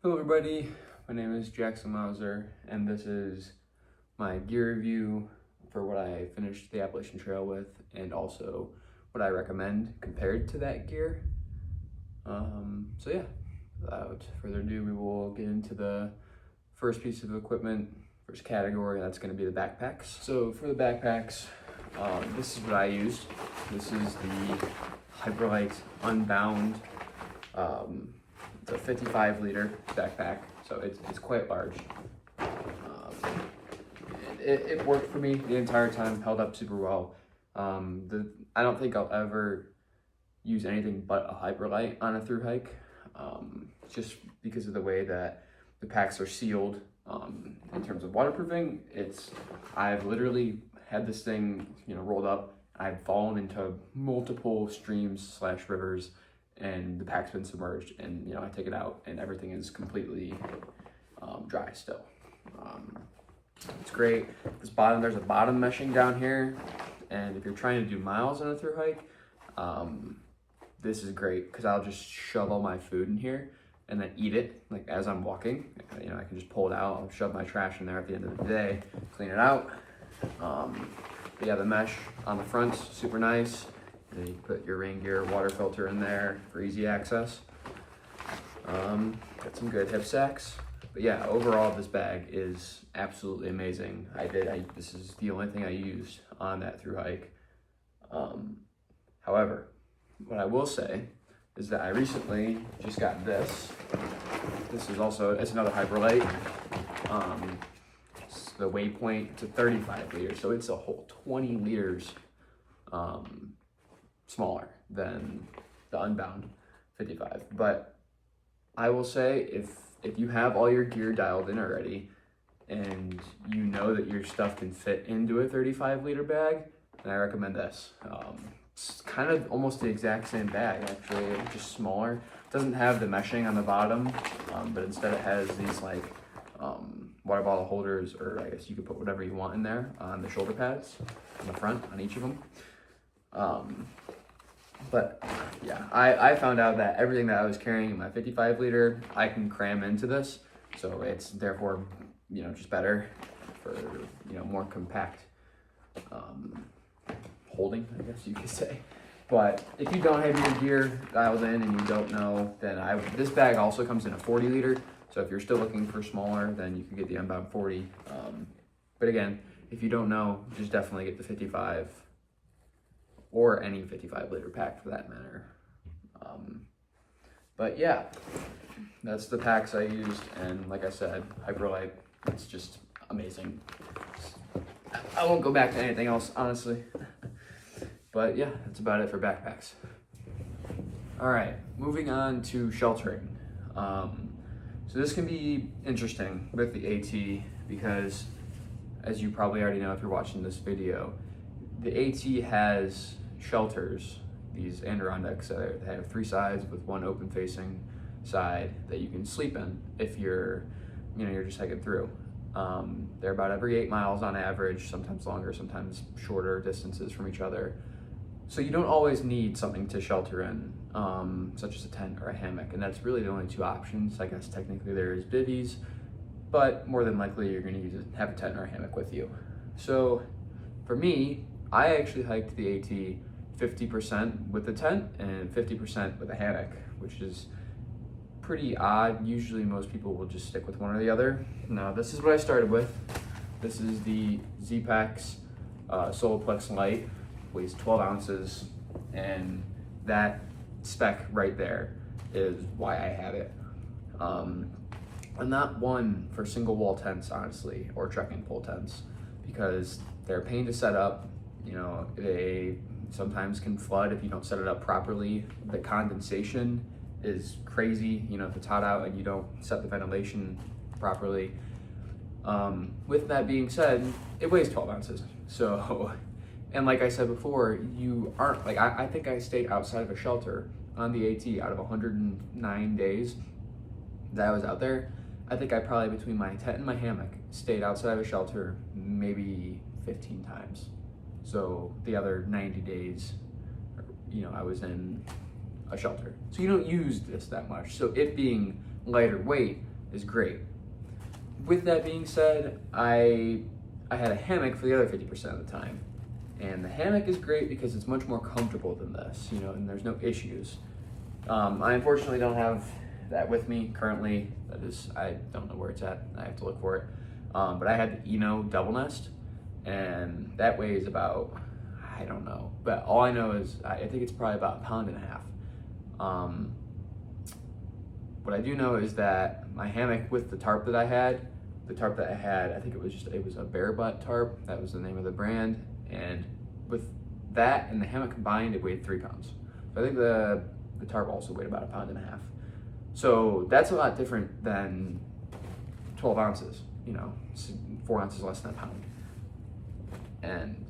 Hello everybody, my name is Jackson Mauser, and this is my gear review for what I finished the Appalachian Trail with, and also what I recommend compared to that gear. So yeah, without further ado, we will get into the first piece of equipment, first category, that's going to be the backpacks. So for the backpacks, this is what I used. This is the Hyperlight Unbound. It's a 55-liter backpack, so it's quite large. It worked for me the entire time, held up super well. I don't think I'll ever use anything but a Hyperlight on a Thru-Hike, just because of the way that the packs are sealed. In terms of waterproofing, I've literally had this thing, rolled up. I've fallen into multiple streams / rivers, and the pack's been submerged, and I take it out and everything is completely dry still. It's great. There's a bottom meshing down here, and if you're trying to do miles on a Thru-Hike, this is great because I'll just shove all my food in here and then eat it like as I'm walking. I can just pull it out. I'll shove my trash in there at the end of the day, clean it out. But yeah, the mesh on the front, super nice. And then you put your rain gear water filter in there for easy access. Got some good hip sacks. But yeah, overall this bag is absolutely amazing. This is the only thing I used on that Thru-Hike. However, what I will say is that I recently just got this. It's another Hyperlight. The Waypoint, it's a 35 liters, so it's a whole 20 liters smaller than the Unbound 55. But I will say, if you have all your gear dialed in already and you know that your stuff can fit into a 35-liter bag, then I recommend this. It's kind of almost the exact same bag, actually, just smaller. It doesn't have the meshing on the bottom, but instead it has these water bottle holders, or I guess you could put whatever you want in there on the shoulder pads on the front on each of them. But yeah, I found out that everything that I was carrying in my 55-liter, I can cram into this, so it's therefore just better for more compact holding, I guess you could say. But if you don't have your gear dialed in and you don't know, then this bag also comes in a 40-liter. So if you're still looking for smaller, then you can get the Unbound 40. But again, if you don't know, just definitely get the 55 or any 55-liter pack for that matter. But yeah, that's the packs I used, and like I said, Hyperlight, it's just amazing. I won't go back to anything else, honestly. But yeah, that's about it for backpacks. All right, moving on to sheltering. So this can be interesting with the AT because, as you probably already know if you're watching this video, the AT has shelters, these Adirondacks that have 3 sides with 1 open facing side that you can sleep in if you're just hiking through. They're about every 8 miles on average, sometimes longer, sometimes shorter distances from each other. So you don't always need something to shelter in, such as a tent or a hammock, and that's really the only 2 options. I guess technically there is bivvies, but more than likely you're going to have a tent or a hammock with you. So for me, I actually hiked the AT 50% with the tent and 50% with a hammock, which is pretty odd. Usually most people will just stick with one or the other. Now this is what I started with. This is the Z-Packs Soloplex Lite. Weighs 12 ounces, and that spec right there is why I have it. I'm not one for single wall tents, honestly, or trekking pole tents, because they're a pain to set up. They sometimes can flood if you don't set it up properly. The condensation is crazy, if it's hot out and you don't set the ventilation properly. With that being said, it weighs 12 ounces, so. And like I said before, you aren't, I think I stayed outside of a shelter on the AT out of 109 days that I was out there. I think I probably, between my tent and my hammock, stayed outside of a shelter maybe 15 times. So the other 90 days, I was in a shelter. So you don't use this that much. So it being lighter weight is great. With that being said, I had a hammock for the other 50% of the time. And the hammock is great because it's much more comfortable than this, you know, and there's no issues. I unfortunately don't have that with me currently. That is, I don't know where it's at. I have to look for it. But I had the Eno double nest, and that weighs about, I don't know, but all I know is I think it's probably about 1.5 pounds. What I do know is that my hammock with the tarp that I had, I think it was a bear butt tarp. That was the name of the brand. And with that and the hammock combined, it weighed 3 pounds. So I think the tarp also weighed about 1.5 pounds. So that's a lot different than 12 ounces, you know, 4 ounces less than a pound. And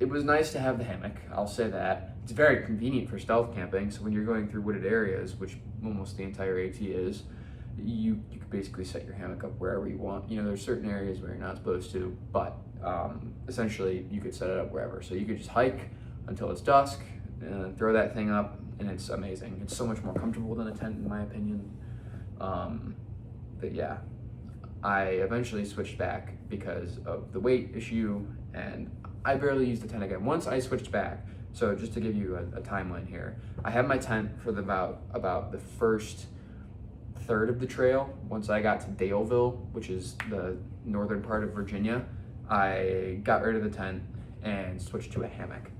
it was nice to have the hammock, I'll say that. It's very convenient for stealth camping, so when you're going through wooded areas, which almost the entire AT is, you could basically set your hammock up wherever you want. You know, there's certain areas where you're not supposed to, but essentially you could set it up wherever. So you could just hike until it's dusk, and throw that thing up, and it's amazing. It's so much more comfortable than a tent, in my opinion. But yeah, I eventually switched back because of the weight issue, and I barely used the tent again. Once I switched back, so just to give you a timeline here, I had my tent for about the first third of the trail. Once I got to Daleville, which is the northern part of Virginia, I got rid of the tent and switched to a hammock.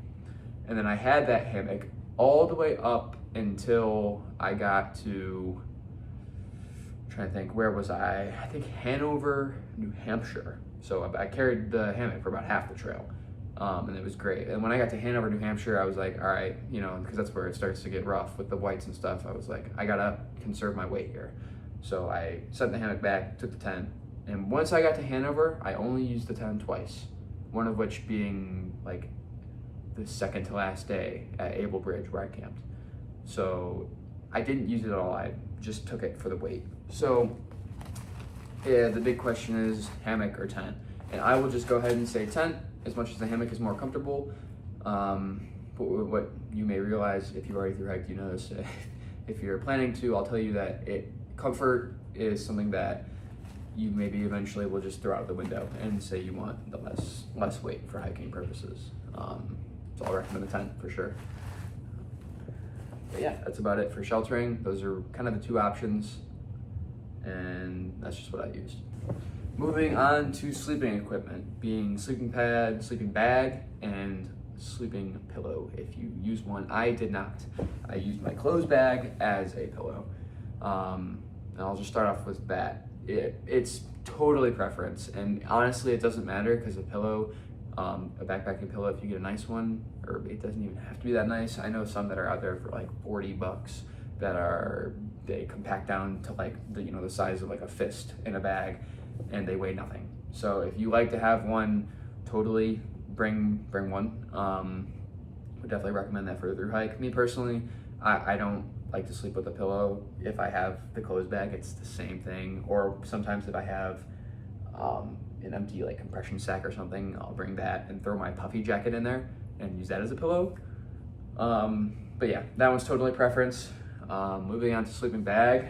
And then I had that hammock all the way up until I got to, I'm trying to think, where was I? I think Hanover, New Hampshire. So I carried the hammock for about half the trail. And it was great. And when I got to Hanover, New Hampshire, I was like, all right, you know, because that's where it starts to get rough with the whites and stuff. I was like, I gotta conserve my weight here. So I set the hammock back, took the tent, and once I got to Hanover, I only used the tent twice. One of which being like the second to last day at Able Bridge where I camped. So I didn't use it at all. I just took it for the weight. So yeah, the big question is hammock or tent. And I will just go ahead and say tent, as much as the hammock is more comfortable. But what you may realize if you've already thru-hiked, you know this. If you're planning to, I'll tell you that comfort is something that you maybe eventually will just throw out the window and say you want the less weight for hiking purposes. So I'll recommend the tent for sure. But yeah, that's about it for sheltering. Those are kind of the two options, and that's just what I used. Moving on to sleeping equipment, being sleeping pad, sleeping bag, and sleeping pillow if you use one. I did not. I used my clothes bag as a pillow. And I'll just start off with that. It's totally preference, and honestly it doesn't matter because a pillow, a backpacking pillow, if you get a nice one, or it doesn't even have to be that nice. I know some that are out there for like $40 that they compact down to like the size of like a fist in a bag, and they weigh nothing. So if you like to have one, totally bring one. Would definitely recommend that for a thru-hike. Me personally, I don't like to sleep with a pillow. If I have the clothes bag, it's the same thing. Or sometimes if I have an empty like compression sack or something, I'll bring that and throw my puffy jacket in there and use that as a pillow. But yeah, that one's totally preference. Moving on to sleeping bag,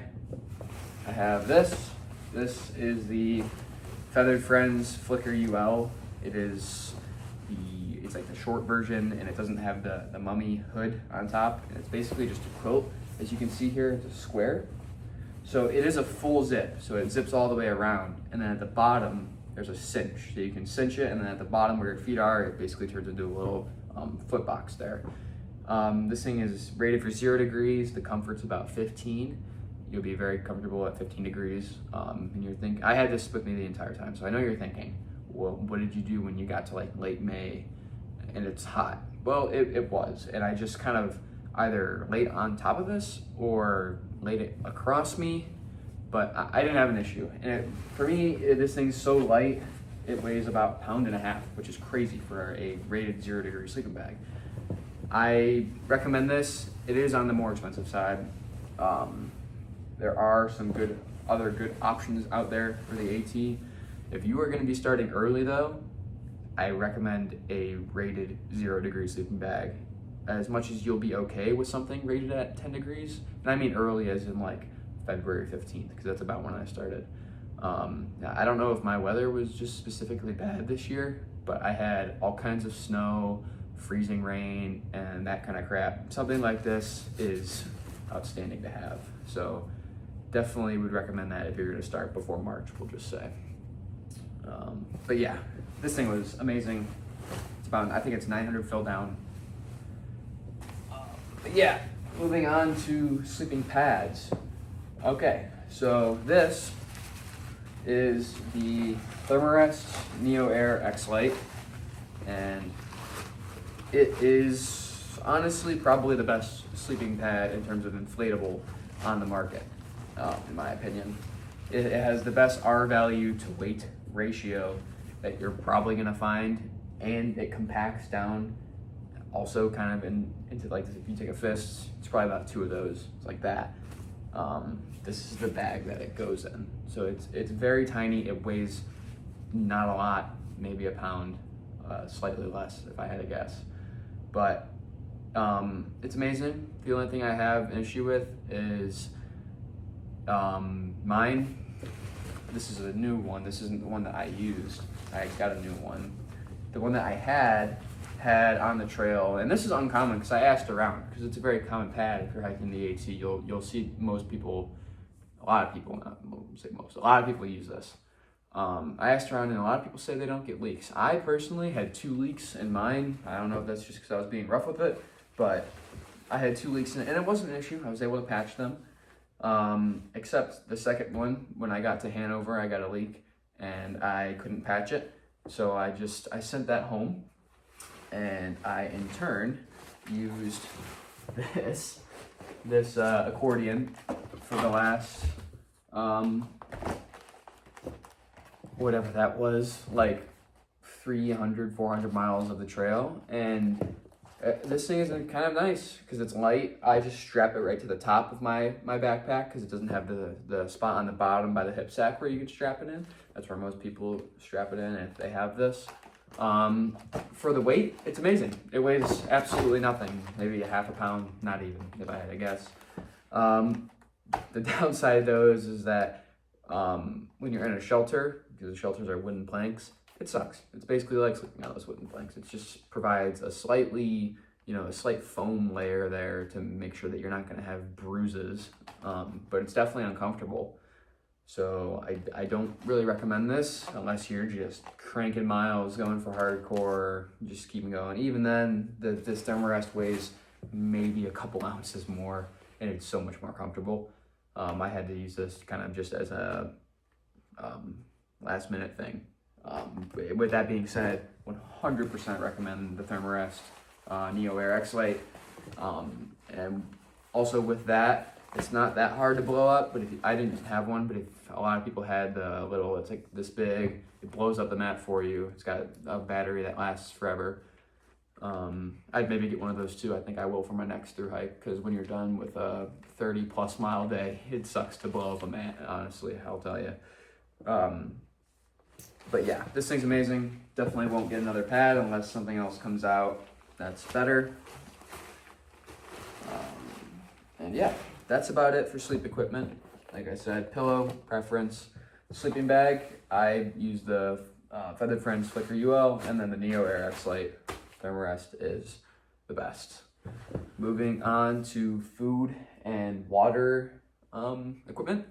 I have this. This is the Feathered Friends Flicker UL. It's like the short version, and it doesn't have the mummy hood on top, and it's basically just a quilt. As you can see here, it's a square. So it is a full zip, so it zips all the way around, and then at the bottom there's a cinch, so you can cinch it, and then at the bottom where your feet are, it basically turns into a little foot box there. This thing is rated for 0 degrees. The comfort's about 15. You'll be very comfortable at 15 degrees. And you're thinking, I had this with me the entire time, so I know you're thinking, well, what did you do when you got to like late May and it's hot? Well, it was, and I just kind of either laid on top of this or laid it across me, but I didn't have an issue. And for me, this thing's so light, it weighs about 1.5 pounds, which is crazy for a rated 0 degree sleeping bag. I recommend this. It is on the more expensive side. There are some other good options out there for the AT. If you are going to be starting early though, I recommend a rated 0 degree sleeping bag. As much as you'll be okay with something rated at 10 degrees, and I mean early as in like February 15th, because that's about when I started. I don't know if my weather was just specifically bad this year, but I had all kinds of snow, freezing rain, and that kind of crap. Something like this is outstanding to have. So definitely would recommend that if you're going to start before March, we'll just say. But yeah, this thing was amazing. It's about, I think it's 900 fill down. But yeah, moving on to sleeping pads. Okay, so this is the Thermarest Neo Air X Lite, and it is honestly probably the best sleeping pad in terms of inflatable on the market, in my opinion. It has the best R value to weight ratio that you're probably gonna find, and it compacts down also kind of into like, if you take a fist, it's probably about 2 of those. It's like that. This is the bag that it goes in. So it's very tiny. It weighs not a lot, maybe a pound, slightly less if I had to guess. But it's amazing. The only thing I have an issue with is mine. This is a new one. This isn't the one that I used. I got a new one. The one that I had on the trail, and this is uncommon because I asked around, because it's a very common pad. If you're hiking the AT, you'll see most people, a lot of people use this. I asked around, and a lot of people say they don't get leaks. I personally had 2 leaks in mine. I don't know if that's just because I was being rough with it, but I had 2 leaks in it, and it wasn't an issue. I was able to patch them. Except the second one, when I got to Hanover, I got a leak and I couldn't patch it. So I sent that home, and I in turn used this accordion for the last, whatever that was, like 300, 400 miles of the trail. And this thing is kind of nice because it's light. I just strap it right to the top of my backpack because it doesn't have the spot on the bottom by the hip sack where you can strap it in. That's where most people strap it in if they have this. For the weight, it's amazing. It weighs absolutely nothing, maybe a half a pound, not even, if I had to guess. The downside of those is that when you're in a shelter, because the shelters are wooden planks, it sucks. It's basically like sleeping on those wooden planks. It just provides a slight foam layer there to make sure that you're not gonna have bruises, but it's definitely uncomfortable. So I don't really recommend this unless you're just cranking miles, going for hardcore, just keeping going. Even then, this Thermarest weighs maybe a couple ounces more, and it's so much more comfortable. I had to use this kind of just as a last minute thing. With that being said, 100% recommend the Thermarest Neo Air X Lite. And also with that, it's not that hard to blow up, but I didn't have one, but if a lot of people had the little, it's like this big, it blows up the mat for you. It's got a battery that lasts forever. I'd maybe get one of those too. I think I will for my next Thru-Hike, because when you're done with a 30+ mile day, it sucks to blow up a mat, honestly, I'll tell you. But yeah, this thing's amazing. Definitely won't get another pad unless something else comes out that's better. And yeah, that's about it for sleep equipment. Like I said, pillow, preference. Sleeping bag, I use the Feathered Friends Flicker UL, and then the Neo Air X Lite Thermarest is the best. Moving on to food and water equipment.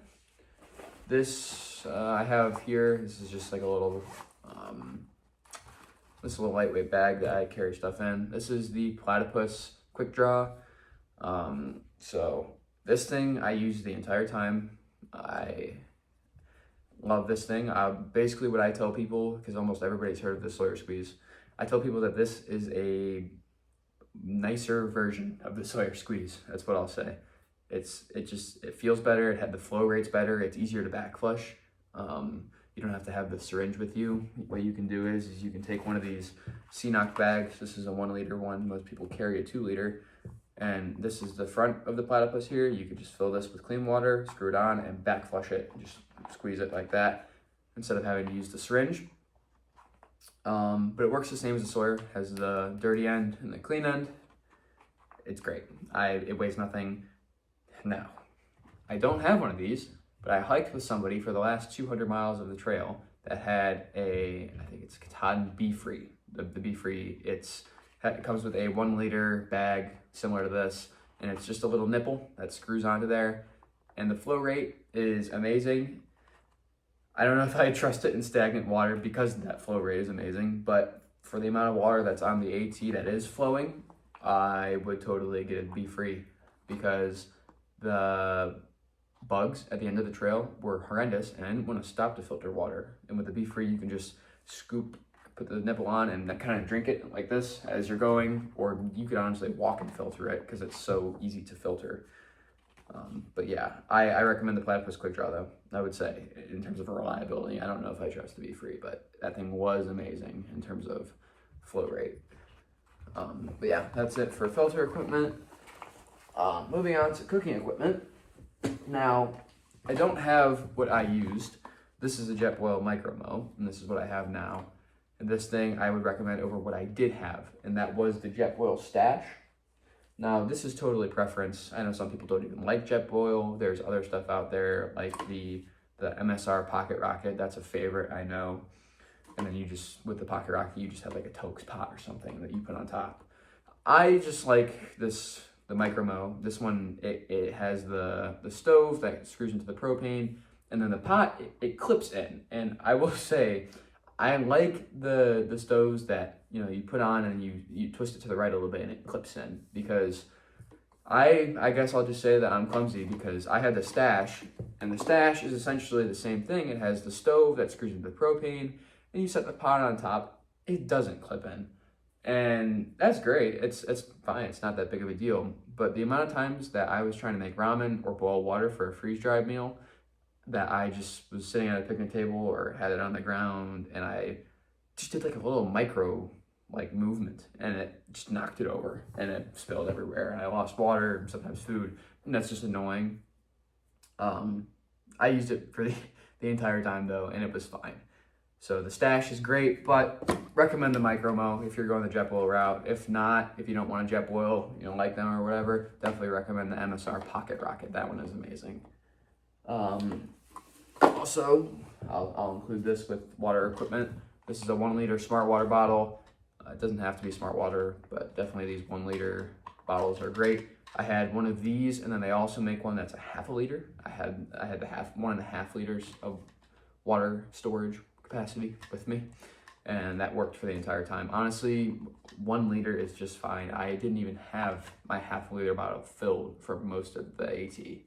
This I have here. This is just like a little, this little lightweight bag that I carry stuff in. This is the Platypus Quick Draw. So this thing I use the entire time. I love this thing. Basically what I tell people, because almost everybody's heard of the Sawyer Squeeze, I tell people that this is a nicer version of the Sawyer Squeeze. That's what I'll say. It feels better. The flow rate's better. It's easier to back flush. You don't have to have the syringe with you. What you can do is you can take one of these CNOC bags. This is a 1 liter one. Most people carry a 2 liter. And this is the front of the Platypus here. You could just fill this with clean water, screw it on, and back flush it. Just squeeze it like that instead of having to use the syringe. But it works the same as the Sawyer. It has the dirty end and the clean end. It's great. It weighs nothing. Now, I don't have one of these, but I hiked with somebody for the last 200 miles of the trail that had I think it's Katahdin Be Free. The Be Free, it comes with a 1 liter bag similar to this, and it's just a little nipple that screws onto there, and the flow rate is amazing. I don't know if I trust it in stagnant water because that flow rate is amazing, but for the amount of water that's on the AT that is flowing, I would totally get it Be Free, because the bugs at the end of the trail were horrendous, and I didn't want to stop to filter water. And with the Be Free, you can just put the nipple on and then kind of drink it like this as you're going, or you could honestly walk and filter it because it's so easy to filter. But yeah, I recommend the Platypus Quick Draw though, I would say, in terms of reliability. I don't know if I trust the Be Free, but that thing was amazing in terms of flow rate. But yeah, that's it for filter equipment. Moving on to cooking equipment. Now, I don't have what I used. This is a Jetboil Micro Mo, and this is what I have now. And this thing I would recommend over what I did have, and that was the Jetboil Stash. Now, this is totally preference. I know some people don't even like Jetboil. There's other stuff out there like the MSR Pocket Rocket. That's a favorite, I know. And then with the Pocket Rocket, you just have like a Tokes pot or something that you put on top. I just like the Micro Mo. This one, it has the stove that screws into the propane, and then the pot, it clips in. And I will say, I like the stoves that, you put on and you twist it to the right a little bit and it clips in, because I guess I'll just say that I'm clumsy, because I had the Stash, and the Stash is essentially the same thing. It has the stove that screws into the propane, and you set the pot on top. It doesn't clip in. And that's great. It's fine. It's not that big of a deal. But the amount of times that I was trying to make ramen or boil water for a freeze-dried meal, that I just was sitting at a picnic table or had it on the ground, and I just did like a little micro movement, and it just knocked it over, and it spilled everywhere, and I lost water and sometimes food, and that's just annoying. I used it for the entire time though, and it was fine. So the Stash is great, but recommend the Micro Mo if you're going the Jetboil route. If not, if you don't want a Jetboil, you don't like them or whatever, definitely recommend the MSR Pocket Rocket. That one is amazing. Also, I'll include this with water equipment. This is a 1 liter smart water bottle. It doesn't have to be smart water, but definitely these 1 liter bottles are great. I had one of these, and then they also make one that's a 1/2 liter. I had the 1.5 liters of water storage capacity with me, and that worked for the entire time. Honestly, 1 liter is just fine. I didn't even have my 1/2 liter bottle filled for most of the AT.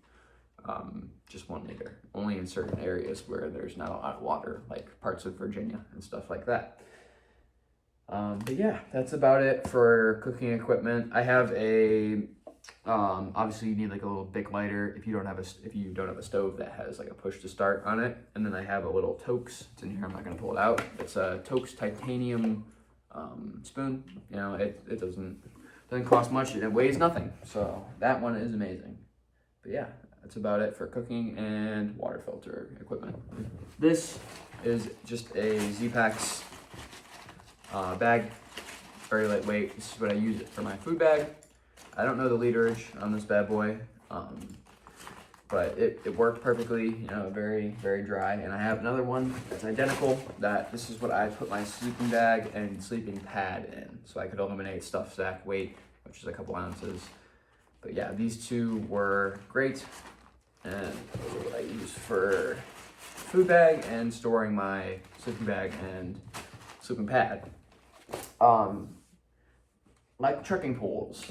Just 1 liter, only in certain areas where there's not a lot of water, like parts of Virginia and stuff like that. But yeah, that's about it for cooking equipment. I have obviously you need like a little Bic lighter if you don't have a stove that has like a push to start on it. And then I have a little Tokes. It's in here. I'm not gonna pull it out. It's a Tokes titanium spoon. It doesn't cost much, and it weighs nothing. So that one is amazing. But yeah, that's about it for cooking and water filter equipment. This is just a Z-Packs bag, very lightweight. This is what I use it for my food bag. I don't know the literage on this bad boy, but it worked perfectly, very, very dry. And I have another one that's identical, this is what I put my sleeping bag and sleeping pad in, so I could eliminate stuff sack weight, which is a couple ounces. But yeah, these two were great, and those are what I use for food bag and storing my sleeping bag and sleeping pad. Like trekking poles,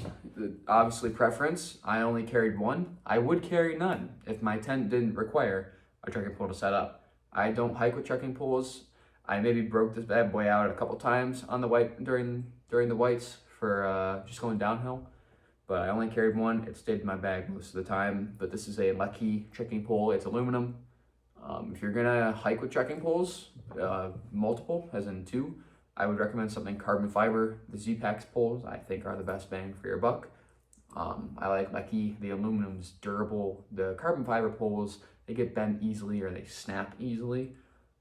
obviously preference. I only carried one. I would carry none if my tent didn't require a trekking pole to set up. I don't hike with trekking poles. I maybe broke this bad boy out a couple times on the during the whites for just going downhill, but I only carried one. It stayed in my bag most of the time. But this is a Lucky trekking pole. It's aluminum. If you're gonna hike with trekking poles, multiple, as in 2, I would recommend something carbon fiber. The Z-Packs poles, I think, are the best bang for your buck. I like Lucky. The aluminum's durable. The carbon fiber poles, they get bent easily or they snap easily.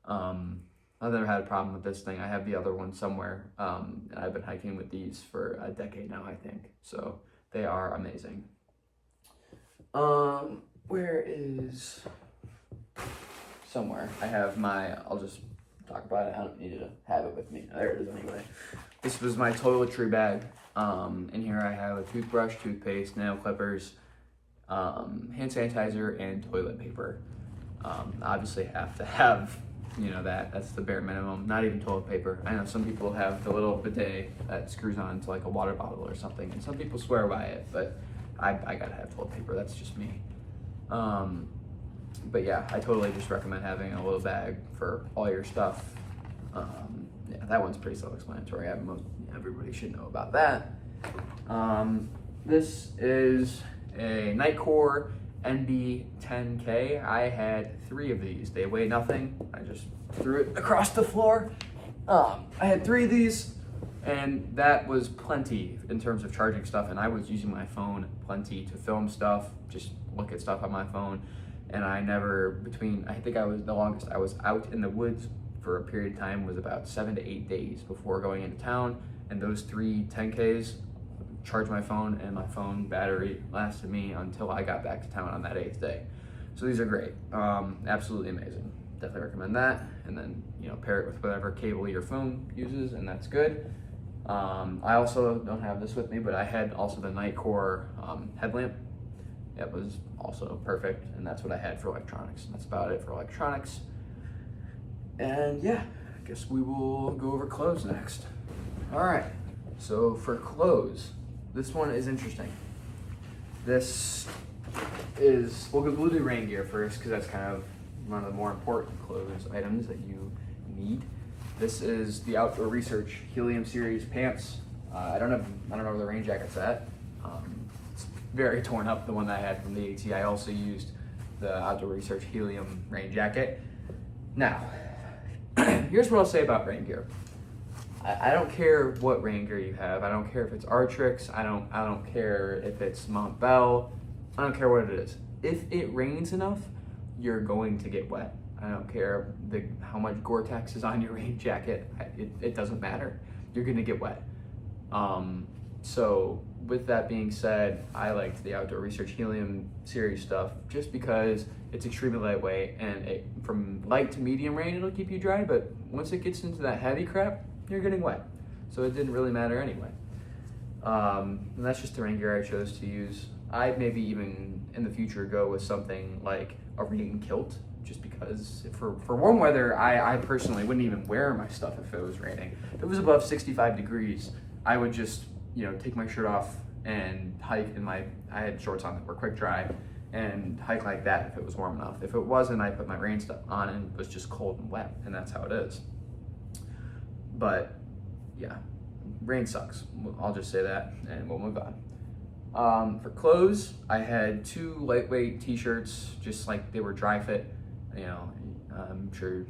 I've never had a problem with this thing. I have the other one somewhere, and I've been hiking with these for a decade now, I think. So they are amazing. where is somewhere? I have I'll just talk about it. I don't need to have it with me. There it is anyway. This was my toiletry bag. In here I have a toothbrush, toothpaste, nail clippers, hand sanitizer, and toilet paper. Obviously have to have, that's the bare minimum, not even toilet paper. I know some people have the little bidet that screws on to like a water bottle or something, and some people swear by it, but I gotta have toilet paper, that's just me. But yeah, I totally just recommend having a little bag for all your stuff. Yeah, that one's pretty self-explanatory. Everybody should know about that. This is a Nightcore NB10K. I had 3 of these. They weigh nothing. I just threw it across the floor. I had 3 of these, and that was plenty in terms of charging stuff. And I was using my phone plenty to film stuff, just look at stuff on my phone. And I think the longest I was out in the woods for a period of time was about 7 to 8 days before going into town. And those 3 10Ks charged my phone, and my phone battery lasted me until I got back to town on that 8th day. So these are great, absolutely amazing. Definitely recommend that. And then, pair it with whatever cable your phone uses, and that's good. I also don't have this with me, but I had also the Nightcore headlamp. It was also perfect, and that's what I had for electronics. That's about it for electronics. And yeah, I guess we will go over clothes next. All right, so for clothes, this one is interesting. We'll do rain gear first, because that's kind of one of the more important clothes items that you need. This is the Outdoor Research Helium Series pants. I don't know where the rain jacket's at. It's very torn up, the one that I had from the AT. I also used the Outdoor Research Helium rain jacket. Now, here's what I'll say about rain gear. I don't care what rain gear you have. I don't care if it's Artrix. I don't care if it's Montbell. I don't care what it is. If it rains enough, you're going to get wet. I don't care how much Gore-Tex is on your rain jacket. It doesn't matter. You're gonna get wet. So with that being said, I liked the Outdoor Research Helium series stuff just because it's extremely lightweight, and from light to medium rain, it'll keep you dry, but once it gets into that heavy crap, you're getting wet. So it didn't really matter anyway. And that's just the rain gear I chose to use. I'd maybe even in the future go with something like a rain kilt, just because for warm weather, I personally wouldn't even wear my stuff if it was raining. If it was above 65 degrees, I would just, take my shirt off and hike I had shorts on that were quick dry, and hike like that if it was warm enough. If it wasn't, I put my rain stuff on and it was just cold and wet, and that's how it is. But yeah, rain sucks. I'll just say that, and we'll move on. For clothes, I had 2 lightweight t-shirts, just like they were dry fit. I'm sure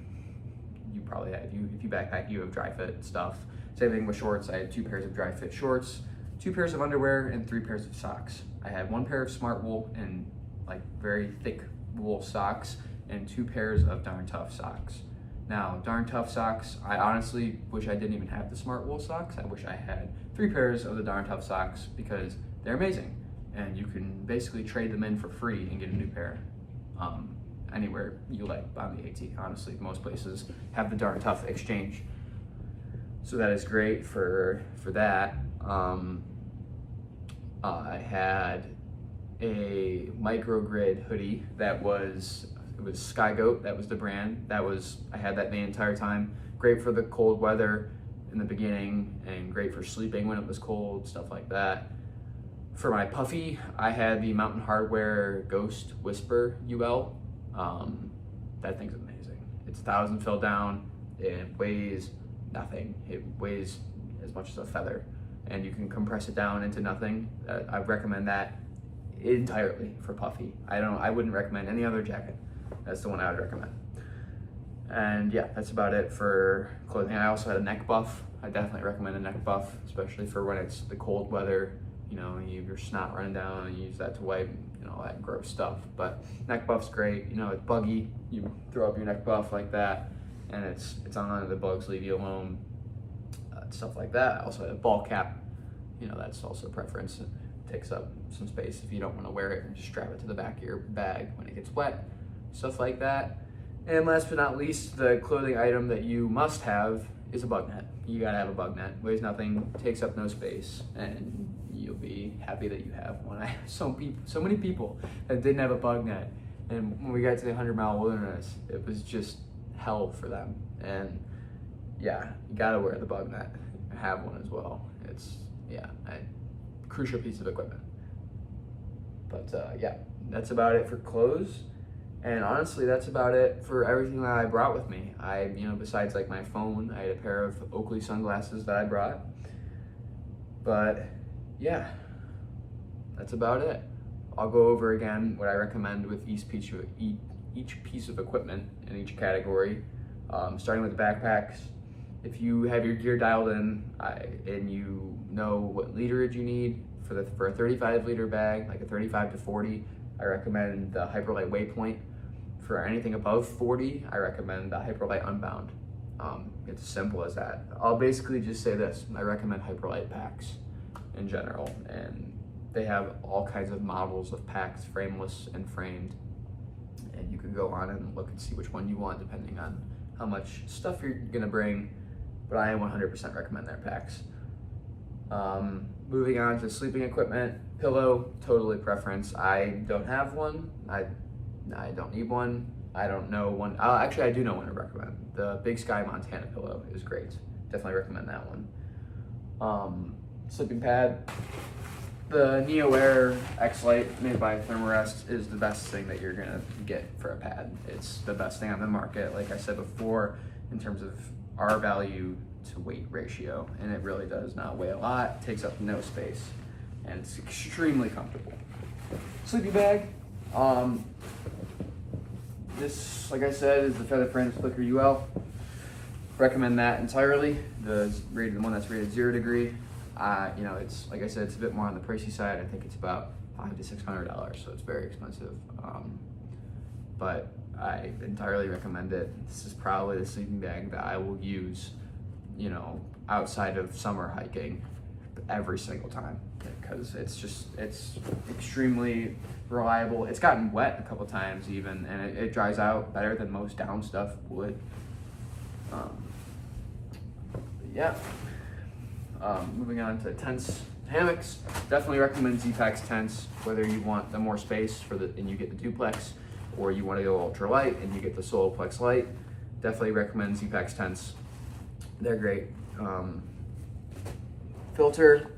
you probably have. If you backpack, you have dry fit stuff. Same thing with shorts. I had 2 pairs of dry fit shorts, 2 pairs of underwear, and 3 pairs of socks. I had 1 pair of smart wool and like very thick wool socks, and 2 pairs of Darn Tough socks. Now, Darn Tough socks, I honestly wish I didn't even have the smart wool socks. I wish I had 3 pairs of the Darn Tough socks, because they're amazing, and you can basically trade them in for free and get a new pair anywhere you like on the AT. Honestly, most places have the Darn Tough exchange, so that is great for that. I had a microgrid hoodie it was Sky Goat. That was the brand. I had that the entire time. Great for the cold weather in the beginning, and great for sleeping when it was cold, stuff like that. For my puffy, I had the Mountain Hardwear Ghost Whisper UL. That thing's amazing. It's 1,000 fill down. It weighs nothing. It weighs as much as a feather, and you can compress it down into nothing. I recommend that entirely for puffy. I wouldn't recommend any other jacket. That's the one I would recommend. And yeah, that's about it for clothing. I also had a neck buff. I definitely recommend a neck buff, especially for when it's the cold weather. You have your snot running down, and you use that to wipe, all that gross stuff. But neck buff's great. It's buggy. You throw up your neck buff like that, and it's on, the bugs leave you alone. Stuff like that. I also had a ball cap. That's also a preference. takes up some space if you don't want to wear it and just strap it to the back of your bag when it gets wet, stuff like that. And last but not least, the clothing item that you must have is a bug net. You gotta have a bug net. Weighs nothing, takes up no space, and you'll be happy that you have one. I have so many people that didn't have a bug net, and when we got to the 100-mile wilderness, it was just hell for them. And yeah, you gotta wear the bug net. Have one as well. It's a crucial piece of equipment. But yeah, that's about it for clothes. And honestly, that's about it for everything that I brought with me. Besides like my phone, I had a pair of Oakley sunglasses that I brought. But yeah, that's about it. I'll go over again what I recommend with each piece of equipment in each category. Starting with the backpacks. If you have your gear dialed in and you know what literage you need for a 35 liter bag, like a 35 to 40, I recommend the Hyperlite Waypoint. For anything above 40, I recommend the Hyperlite Unbound. It's as simple as that. I'll basically just say this: I recommend Hyperlite packs in general, and they have all kinds of models of packs, frameless and framed, and you can go on and look and see which one you want depending on how much stuff you're gonna bring. But I 100% recommend their packs. Moving on to sleeping equipment, pillow, totally preference. I don't have one. I don't need one. I don't know one. Actually, I do know one to recommend. The Big Sky Montana pillow is great. Definitely recommend that one. Sleeping pad. The Neo Air X-Lite made by Thermarest is the best thing that you're gonna get for a pad. It's the best thing on the market, like I said before, in terms of our value to weight ratio, and it really does not weigh a lot, takes up no space, and it's extremely comfortable. Sleeping bag. This, like I said, is the Feather Friends Flicker UL. Recommend that entirely. The one that's rated 0 degree. It's, like I said, it's a bit more on the pricey side. I think it's about $500 to $600, so it's very expensive. But I entirely recommend it. This is probably the sleeping bag that I will use, outside of summer hiking every single time, because it's extremely reliable. It's gotten wet a couple times even, and it dries out better than most down stuff would. Moving on to tents, hammocks. Definitely recommend Z-Packs tents, whether you want the more space and you get the duplex, or you want to go ultra light and you get the Soloplex light. Definitely recommend Z-Packs tents. They're great. Filter,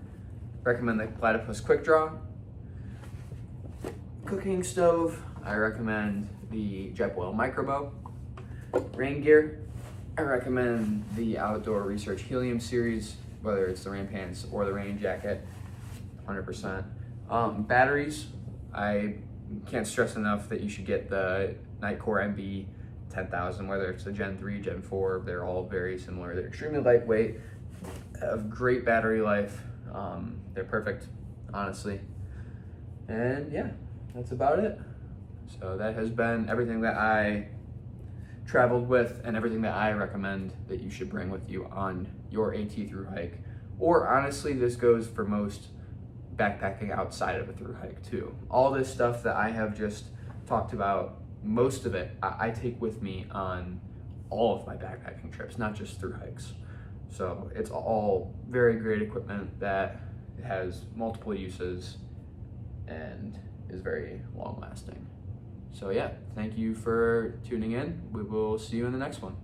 recommend the Platypus Quick Draw. Cooking stove, I recommend the Jetboil Microbow. Rain gear, I recommend the Outdoor Research Helium series, whether it's the rain pants or the rain jacket, 100%. Batteries, I can't stress enough that you should get the Nitecore MB 10,000, whether it's the Gen 3, Gen 4, they're all very similar. They're extremely lightweight, have great battery life. They're perfect, honestly. And yeah, that's about it. So that has been everything that I traveled with and everything that I recommend that you should bring with you on your AT Thru-Hike. Or honestly, this goes for most backpacking outside of a Thru-Hike too. All this stuff that I have just talked about, most of it I take with me on all of my backpacking trips, not just Thru-Hikes. So it's all very great equipment that has multiple uses and is very long lasting. So yeah, thank you for tuning in. We will see you in the next one.